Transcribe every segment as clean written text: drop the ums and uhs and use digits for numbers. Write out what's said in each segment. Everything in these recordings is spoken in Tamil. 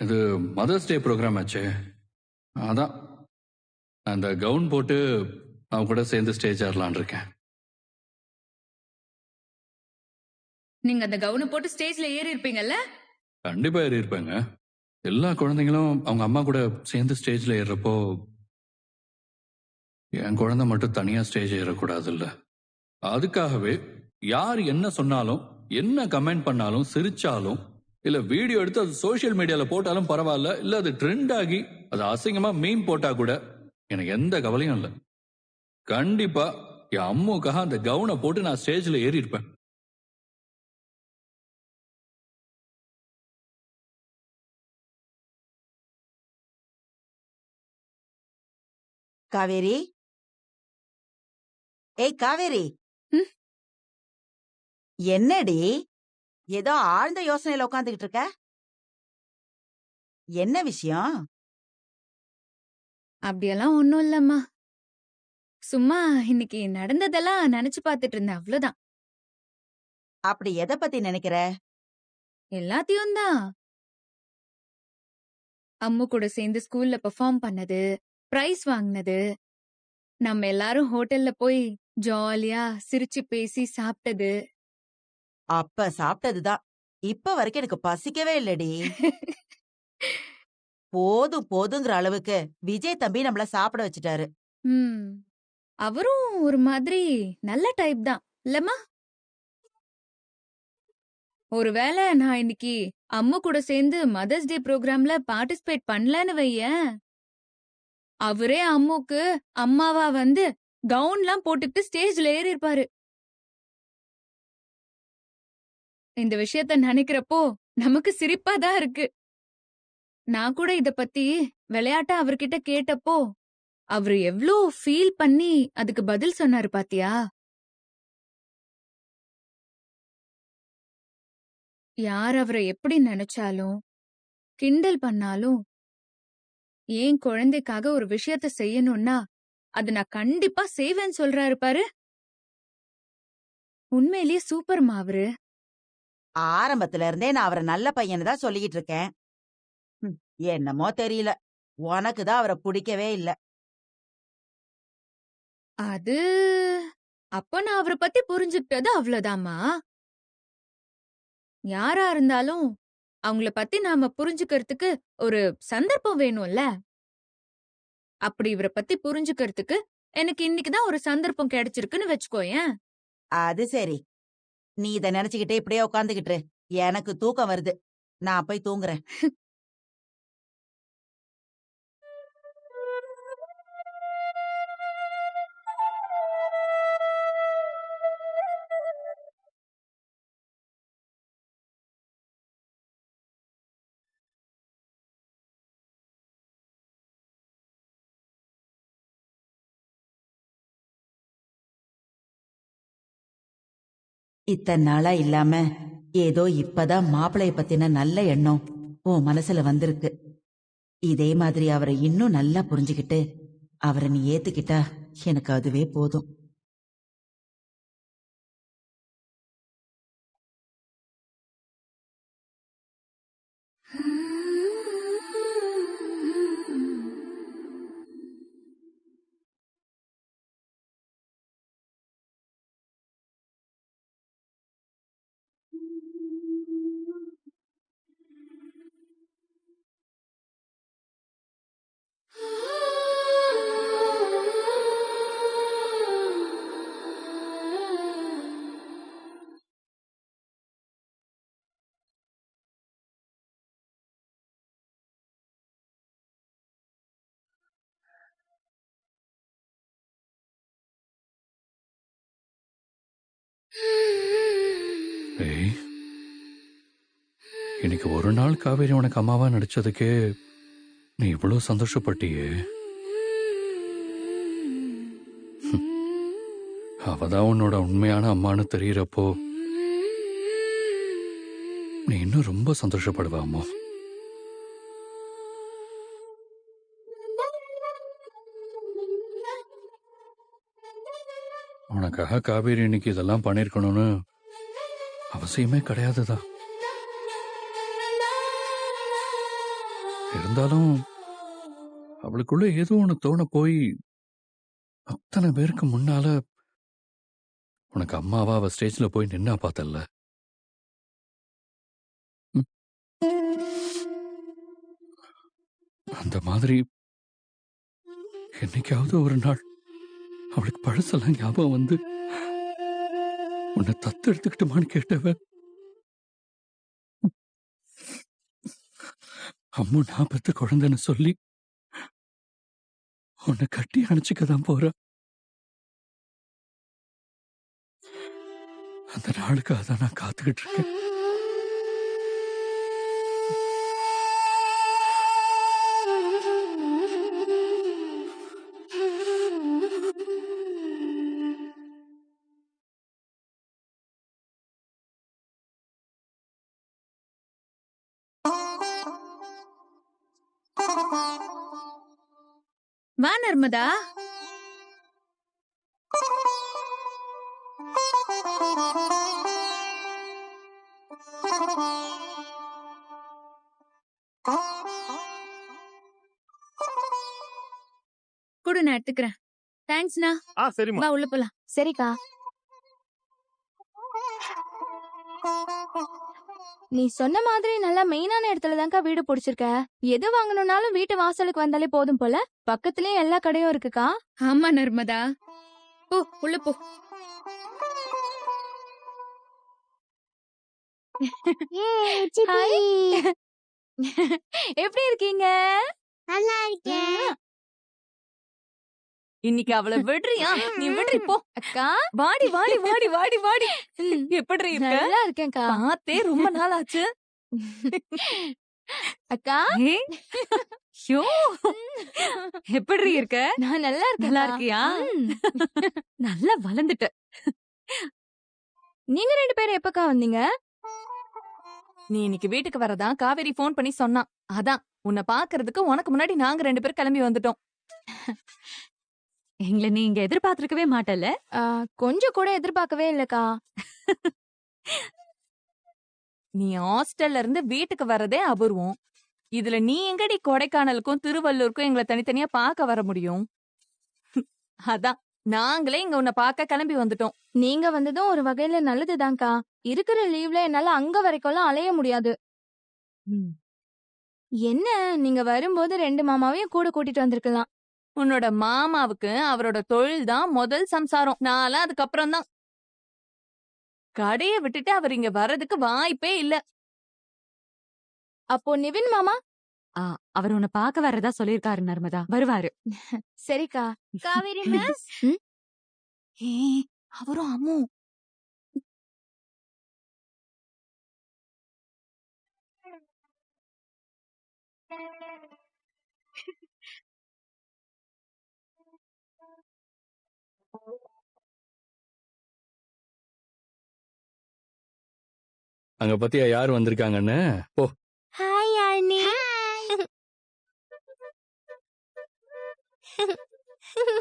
இது மதர்ஸ் டே ப்ரோக்ராம் ஆச்சு. அதான் அந்த கவுன் போட்டு அவன் கூட சேர்ந்து ஸ்டேஜ் ஆடலான் இருக்கேன். நீங்க அந்த கவுனை போட்டு ஸ்டேஜ்ல ஏறி இருப்பீங்கல்ல? கண்டிப்பா ஏறி இருப்பாங்க. எல்லா குழந்தைங்களும் அவங்க அம்மா கூட சேர்ந்து ஸ்டேஜ்ல ஏறப்போ என் குழந்தை மட்டும் தனியா ஸ்டேஜ் ஏறக்கூடாதுல்ல. அதுக்காகவே யார் என்ன சொன்னாலும், என்ன கமெண்ட் பண்ணாலும், சிரிச்சாலும், இல்ல வீடியோ எடுத்து அது சோசியல் மீடியால போட்டாலும் பரவாயில்ல, இல்ல அது ட்ரெண்ட் ஆகி அது அசிங்கமா மீம் போட்டா கூட எனக்கு எந்த கவலையும் இல்லை. கண்டிப்பா என் அம்முக்காக அந்த கவுனை போட்டு நான் ஸ்டேஜ்ல ஏறி இருப்பேன். காவேரி, ஏய் காவேரி, ம்? என்னடி ஏதோ ஆழ்ந்த யோசனையில உட்காந்துக்கிட்டு இருக்க? என்ன விஷயம்? அப்படியெல்லாம் ஒண்ணும் இல்லம்மா. சும்மா இன்னைக்கு நடந்ததெல்லாம் நினைச்சு பார்த்துட்டு இருந்தேன், அவ்வளவுதான். அப்படி எதை பத்தி நினைக்கிற? எல்லாத்தையும் தான். அம்மு கூட சேர்ந்து ஸ்கூல்ல பெர்ஃபார்ம் பண்ணது, பிரைஸ் வாங்கினது, நம்ம எல்லாரும் ஹோட்டல்ல போய் ஜாலியா சிரிச்சு பேசி சாப்பிட்டது. அப்ப சாப்பிட்டதுதான். இப்ப வரைக்கும் எனக்கு பசிக்கவே இல்லடி. போதும் போதுங்கிற அளவுக்கு விஜய் தம்பி நம்மள சாப்பிட வச்சுட்டாரு. ம். அவரும் ஒரு மாதிரி நல்ல டைப் தான், இல்லம்மா? ஒருவேளை நான் இன்னைக்கு அம்மு கூட சேர்ந்து மதர்ஸ் டே ப்ரோக்ராம்ல பார்ட்டிசிபேட் பண்ணலன்னு வையேன், அவரே அம்முக்கு அம்மாவா வந்து கவுன்லாம் போட்டுக்கிட்டு ஸ்டேஜ்ல ஏறி இருப்பாரு. இந்த விஷயத்த நினைக்கிறப்போ நமக்கு சிரிப்பா தான் இருக்கு. நான் கூட இத பத்தி விளையாட்டா அவர்கிட்ட கேட்டப்போ அவரு எவ்ளோ ஃபீல் பண்ணி அதுக்கு பதில் சொன்னாரு பாத்தியா? யார் அவரை எப்படி நினைச்சாலும், கிண்டல் பண்ணாலும், ஏன் குழந்தைக்காக ஒரு விஷயத்த செய்யணும்னா அத நான் கண்டிப்பா செய்வேன்னு சொல்றாரு பாரு. உண்மையிலேயே சூப்பர்மா அவரு. ஆரம்பத்துல இருந்தே நான் அவரை நல்ல பையன்னு தான் சொல்லிக்கிட்டு இருக்கேன். ம், என்னமோ தெரியல, உனக்கு தான் அவரை பிடிக்கவே இல்ல. அது அப்ப நான் அவரை பத்தி புரிஞ்சுக்கிட்டது அவ்வளவுதாம்மா. யாரா இருந்தாலும் அவங்கள பத்தி நாம புரிஞ்சுக்கிறதுக்கு ஒரு சந்தர்ப்பம் வேணும்ல. அப்படி இவரை பத்தி புரிஞ்சுக்கிறதுக்கு எனக்கு இன்னைக்குதான் ஒரு சந்தர்ப்பம் கிடைச்சிருக்குன்னு வச்சுக்கோயேன். அது சரி, நீ இத நினைச்சுக்கிட்டே இப்படியே உட்காந்துக்கிட்டு இரு. எனக்கு தூக்கம் வருது, நான் போய் தூங்குறேன். இத்தனை நாளா இல்லாம ஏதோ இப்பதான் மாப்பிளைய பத்தின நல்ல எண்ணம் உன் மனசுல வந்திருக்கு. இதே மாதிரி அவரை இன்னும் நல்லா புரிஞ்சுக்கிட்டு அவரை நீ ஏத்துக்கிட்டா எனக்கு அதுவே போதும். ஏய், இன்னைக்கு ஒரு நாள் காவேரி உனக்கு அம்மாவா நடிச்சதுக்கே நீ இவ்வளவு சந்தோஷப்பட்டியே. அவதான் உன்னோட உண்மையான அம்மான்னு தெரியறப்போ நீ இன்னும் ரொம்ப சந்தோஷப்படுவ அம்மா. உனக்காக காவேரி இன்னைக்கு இதெல்லாம் பண்ணிருக்கணும்னு அவசியமே கிடையாதுதான். இருந்தாலும் அவளுக்குள்ள ஏதோ ஒண்ணு தோண போய் அத்தனை பேருக்கு முன்னால உனக்கு அம்மாவா அவ ஸ்டேஜ்ல போய் நின்னா பார்த்தல்ல. ம். அந்த மாதிரி என்னைக்காவது ஒரு நாள் அவளுக்கு பழசெல்லாம் ஞாபகம் வந்து உன்னை தத்து எடுத்துக்கிட்டுமான்னு கேட்டவ அம்மு நான் பெத்த குழந்தைன்னு சொல்லி உன்னை கட்டி அணைச்சிக்கதான் போற. அந்த நாளுக்காக தான் நான் காத்துக்கிட்டு இருக்கேன். வா நர்மதா. குடு, நான் எடுத்துக்கிறேன். தேங்க்ஸ்ண்ணா. சரிம்மா. வா உள்ள போலாம். சரிக்கா. நீ சொன்ன மாதிரி நல்லா மெயினான இடத்துல தான்க்கா வீடு பிடிச்சிருக்க. எது வாங்கணும்னாலும் வீட்டு வாசலுக்கு வந்தாலே போதும் போல. பக்கத்துலயே எல்லா கடையும் இருக்குக்கா. ஆமா நர்மதா, போ உள்ள போ. ஹாய். எப்படி இருக்கீங்க? நல்லா இருக்கேன். இன்னைக்கு அவளை விடுறியா? நீ விடுறி போ. அக்கா வாடி வாடி வாடி வாடி வாடி. எப்படி இருக்க? நல்லா இருக்கேன்க்கா. பார்த்தே ரொம்ப நாள் ஆச்சு. அக்கா ஏய், ஐயோ, எப்படி இருக்க? நான் நல்லா இருக்கேன். நல்லா இருக்கியா? நல்லா வளர்ந்துட்ட. நீங்க 2 பேரும் எப்பக்கா வந்தீங்க? நீ இன்னைக்கு வீட்டுக்கு வரதா காவேரி ஃபோன் பண்ணி சொன்னான். அதான் உன்னை பாக்குறதுக்கு உனக்கு முன்னாடி நாங்க 2 பேரும் கிளம்பி வந்துட்டோம். எங்களை நீ இங்க எதிர்பார்த்திருக்கவே மாட்டல. கொஞ்சம் கூட எதிர்பார்க்கவே இல்லக்கா. நீ ஹாஸ்டல்ல இருந்து வீட்டுக்கு வரதே அபூர்வம். இதுல நீ எங்கடி கொடைக்கானலுக்கும் திருவள்ளூருக்கும் எங்களை தனித்தனியா பார்க்க வர முடியும்? அதான் நாங்களே இங்க உன்னை பார்க்க கிளம்பி வந்துட்டோம். நீங்க வந்ததும் ஒரு வகையில நல்லதுதான்க்கா. இருக்கிற லீவ்ல என்னால அங்க வரைக்கும்லாம் அலைய முடியாது. என்ன நீங்க வரும்போது 2 மாமாவையும் கூட கூட்டிட்டு வந்திருக்கலாம். உன்னோட மாமாவுக்கு அவரோட தொழில் தான் முதல் சம்சாரம். நான்லாம் அதுக்கப்புறம் தான். கடைய விட்டுட்டு அவர் இங்க வர்றதுக்கு வாய்ப்பே இல்ல. அப்போ நிவின் மாமா? அவர் உன்னை பார்க்க வரதா சொல்லிருக்காரு நர்மதா. வருவாரு. சரிக்கா. காவேரி மிஸ், அவரும் அம்மு. அங்க பத்தியா யார் வந்திருக்காங்கன்னு? போ. ஹாய் யாழினி.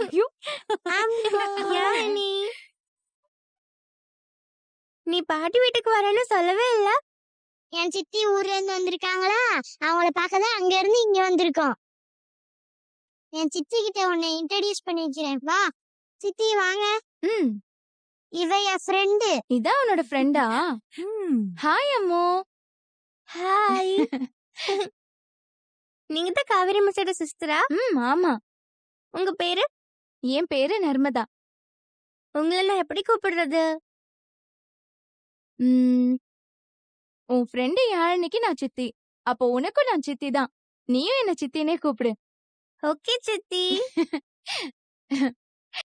ஐயோ. யாழினி, நீ பாட்டி வீட்டுக்கு வரேன்னு சொல்லவே இல்ல. என் சித்தி ஊர்ல இருந்து வந்திருக்காங்களா, அவங்கள பார்க்கதான் அங்க இருந்து இங்க வந்திருக்கோம். என் சித்தி கிட்ட உன்னை இன்ட்ரோடியூஸ் பண்ணி வைக்கிறேன். வா சித்தி, வாங்க. இவ என் ஃப்ரெண்டு. இதான் உன்னோட ஃப்ரெண்டா? ஹாய் அம்மு. ஹாய். நீங்க தான் காவேரி மிஸ்ஸோட சிஸ்டரா? ஆமா. உங்க பேரு? என் பேரு நர்மதா. உங்களை நான் எப்படி கூப்பிடுறது? உன் ஃப்ரெண்டு யாழினிக்கு நான் சித்தி. அப்போ உனக்கும் நான் சித்தி தான். நீயும் என்ன சித்தினே கூப்பிடு. ஓகே சித்தி.